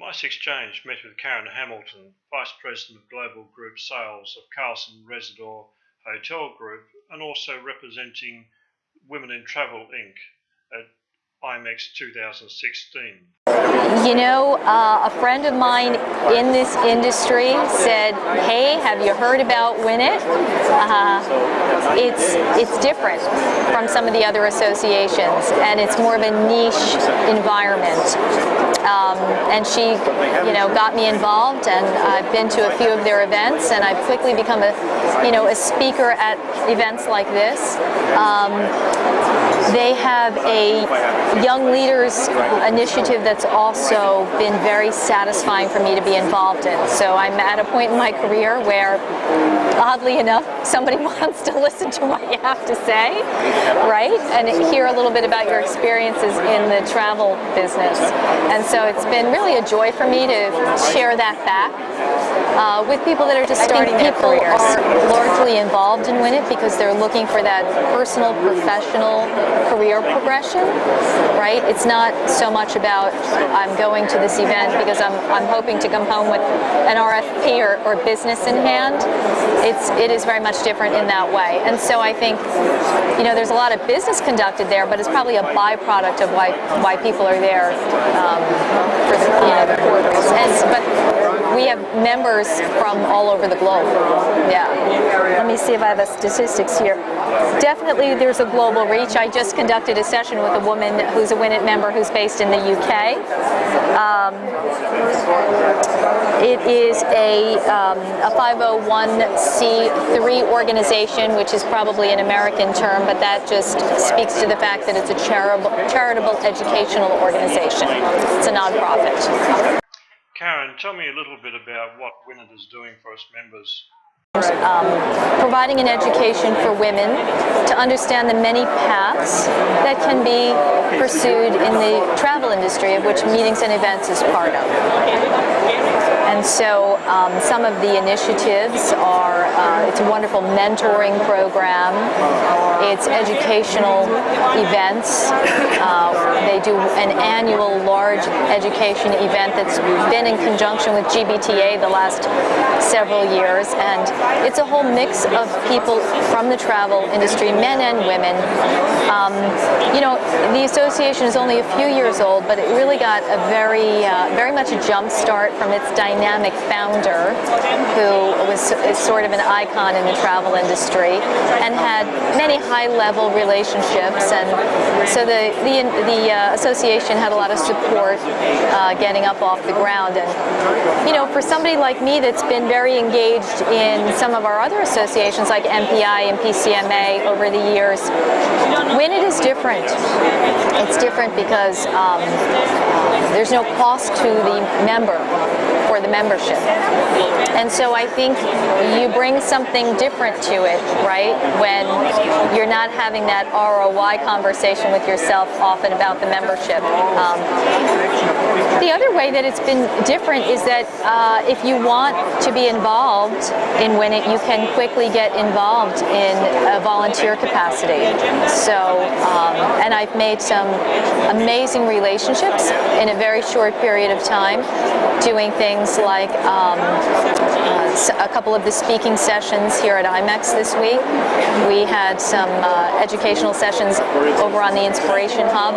MICExchange met with Kaaren Hamilton, Vice President of Global Group Sales of Carlson Rezidor Hotel Group and also representing Women in Travel Inc. at IMEX 2016. You know, a friend of mine in this industry said, "Hey, have you heard about WINIT?" It's different from some of the other associations, and it's more of a niche environment. And she, got me involved, and I've been to a few of their events, and I've quickly become a speaker at events like this. They have a young leaders initiative that's also been very satisfying for me to be involved in. So I'm at a point in my career where, oddly enough, somebody wants to listen to what you have to say, right? And hear a little bit about your experiences in the travel business. And so it's been really a joy for me to share that back with people that are just starting their careers. People are largely involved in WINIT because they're looking for that personal, professional career progression, right? It's not so much about I'm going to this event because I'm hoping to come home with an RFP or business in hand. It is very much different in that way. And so I think, there's a lot of business conducted there, but it's probably a byproduct of why people are there for the core reasons. But we have members from all over the globe. Yeah. Let me see if I have the statistics here. Definitely there's a global reach. I just conducted a session with a woman who's a WINIT member who's based in the UK. It is a 501c3 organization, which is probably an American term, but that just speaks to the fact that it's a charitable educational organization. It's a nonprofit. Kaaren, tell me a little bit about what WINIT is doing for its members. Providing an education for women to understand the many paths that can be pursued in the travel industry, of which meetings and events is part of. And so some of the initiatives are, it's a wonderful mentoring program, it's educational events, they do an annual large education event that's been in conjunction with GBTA the last several years, and it's a whole mix of people from the travel industry, men and women. The association is only a few years old, but it really got a very much a jump start from its dynamic founder, who is sort of an icon in the travel industry and had many high-level relationships, and so the association had a lot of support getting up off the ground. And for somebody like me that's been very engaged in some of our other associations like MPI and PCMA over the years, WINIT is different. It's different because there's no cost to the member for the membership. And so I think you bring something different to it, right? When you're not having that ROI conversation with yourself often about the membership. The other way that it's been different is that if you want to be involved in WINIT, you can quickly get involved in a volunteer capacity. So, and I've made some amazing relationships in a very short period of time, doing things like a couple of the speaking sessions here at IMEX this week. We had some educational sessions over on the Inspiration Hub.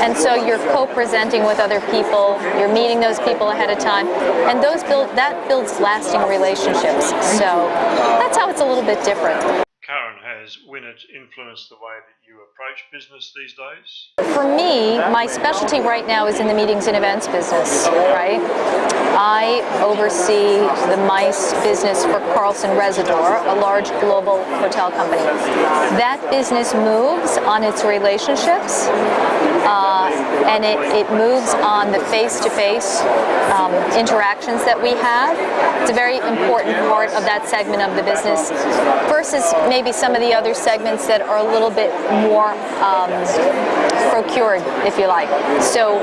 And so you're co-presenting with other people, you're meeting those people ahead of time, and that builds lasting relationships. So that's how it's a little bit different. Kaaren, has WINIT influenced the way that you approach business these days? For me, my specialty right now is in the meetings and events business, right? I oversee the MICE business for Carlson Rezidor, a large global hotel company. That business moves on its relationships, and it moves on the face-to-face interactions that we have. It's a very important part of that segment of the business versus maybe some of the other segments that are a little bit more procured, if you like. So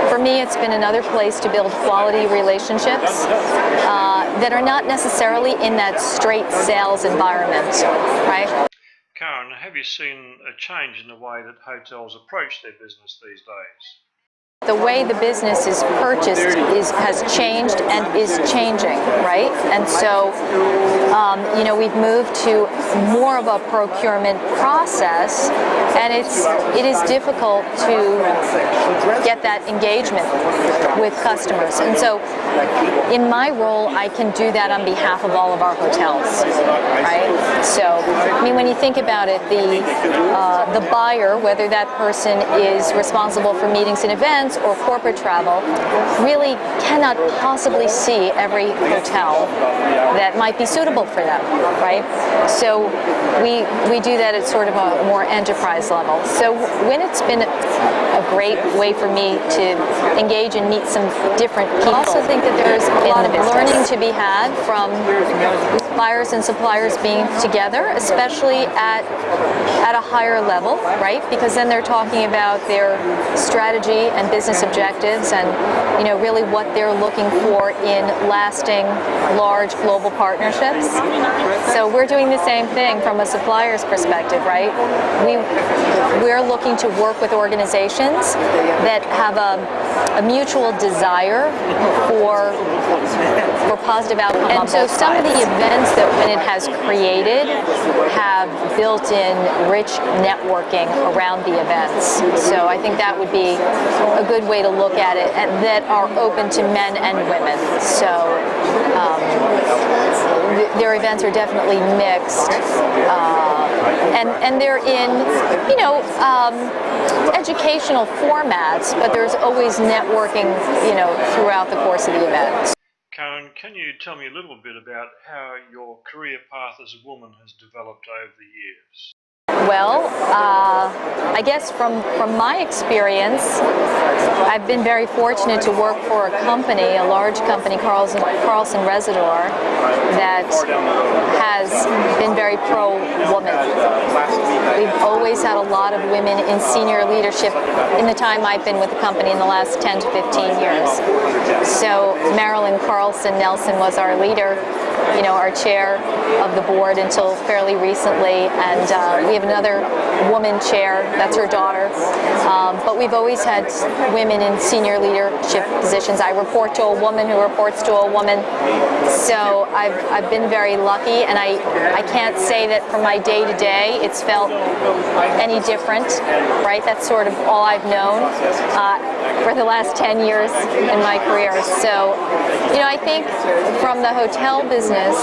for me, it's been another place to build quality relationships that are not necessarily in that straight sales environment, right? Kaaren, have you seen a change in the way that hotels approach their business these days? The way the business is purchased has changed and is changing, right? And so, we've moved to more of a procurement process, and it is difficult to get that engagement with customers. And so, in my role, I can do that on behalf of all of our hotels, right? So, when you think about it, the buyer, whether that person is responsible for meetings and events or corporate travel, really cannot possibly see every hotel that might be suitable for them, right? So we do that at sort of a more enterprise level. So WINIT's been a great way for me to engage and meet some different people. I also think that there's a lot of learning to be had from buyers and suppliers being together, especially at a higher level, right? Because then they're talking about their strategy and business objectives and, really what they're looking for in lasting, large global partnerships. So we're doing the same thing from a supplier's perspective, right? We're looking to work with organizations that have a mutual desire for positive outcomes. And so some of the events that WINIT has created have built in rich networking around the events. So I think that would be a good way to look at it, and that are open to men and women. So their events are definitely mixed, and they're in, educational formats, but there's always networking, throughout the course of the event. Kaaren, can you tell me a little bit about how your career path as a woman has developed over the years? Well, I guess from my experience, I've been very fortunate to work for a company, a large company, Carlson Rezidor, that has been very pro-woman. We've always had a lot of women in senior leadership in the time I've been with the company in the last 10 to 15 years. So Marilyn Carlson Nelson was our leader, our chair of the board until fairly recently, and we have another woman chair, that's her daughter, but we've always had women in senior leadership positions. I report to a woman who reports to a woman, so I've been very lucky, and I can't say that for my day-to-day it's felt any different, right? That's sort of all I've known for the last 10 years in my career. So, I think from the hotel business,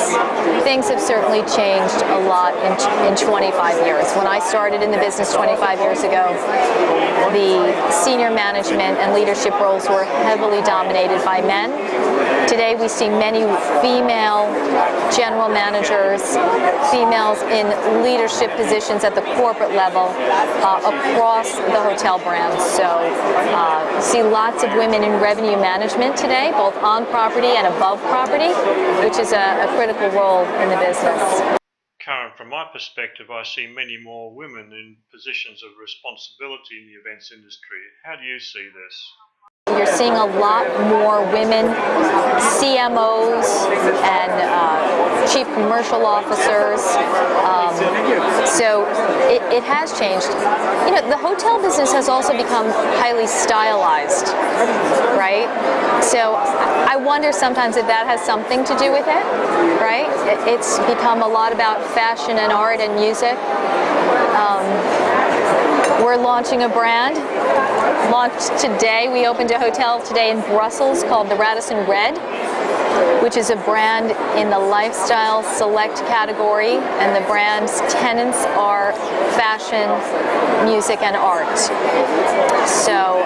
things have certainly changed a lot in 25 years. When I started in the business 25 years ago, the senior management and leadership roles were heavily dominated by men. Today we see many female general managers, females in leadership positions at the corporate level across the hotel brands. So see lots of women in revenue management today, both on property and above property, which is a critical role in the business. Kaaren, from my perspective, I see many more women in positions of responsibility in the events industry. How do you see this? You're seeing a lot more women CMOs and chief commercial officers. So it has changed. The hotel business has also become highly stylized, right? So I wonder sometimes if that has something to do with it, right? It's become a lot about fashion and art and music. We're launching a brand. Launched today. We opened a hotel today in Brussels called the Radisson Red, which is a brand in the lifestyle select category, and the brand's tenants are fashion, music, and art. So,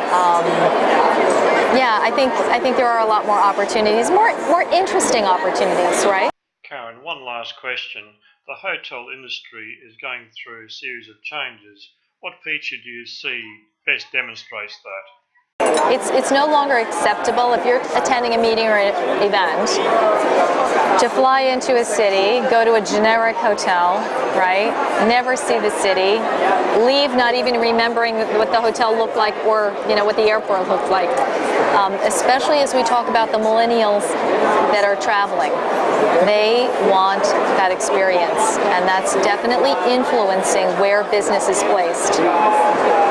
I think there are a lot more opportunities, more interesting opportunities, right? Kaaren, one last question. The hotel industry is going through a series of changes. What feature do you see best demonstrates that? It's no longer acceptable if you're attending a meeting or an event to fly into a city, go to a generic hotel, right? Never see the city, leave not even remembering what the hotel looked like or what the airport looked like. Especially as we talk about the millennials that are traveling. They want that experience, and that's definitely influencing where business is placed.